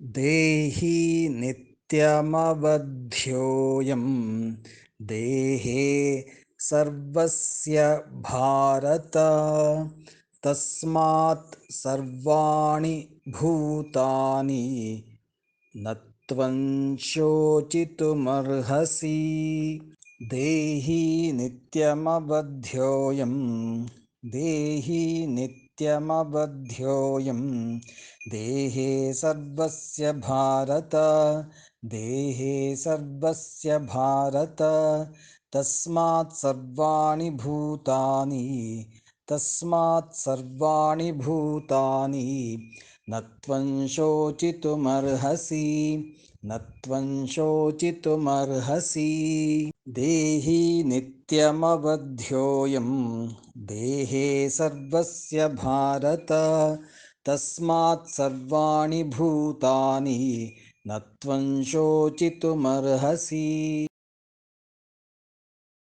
देहि नित्यमवध्योऽयं देहे सर्वस्य भारत। तस्मात् सर्वाणि भूतानि न त्वं शोचितुमर्हसि। देहि नित्यमवध्योऽयं देहि नित्यमवध्योऽयं देहे सर्वस्य भारत। देहे सर्वस्य भारत। तस्मात् सर्वाणि भूतानि तस्मात् सर्वाणि भूतानि न त्वं शोचितुमर्हसि। न त्वं शोचितुमर्हसि। देहि नित्यमवध्योऽयं देहे सर्वस्य भारत। तस्मात् सर्वाणि भूतानि न त्वं शोचितुमर्हसि।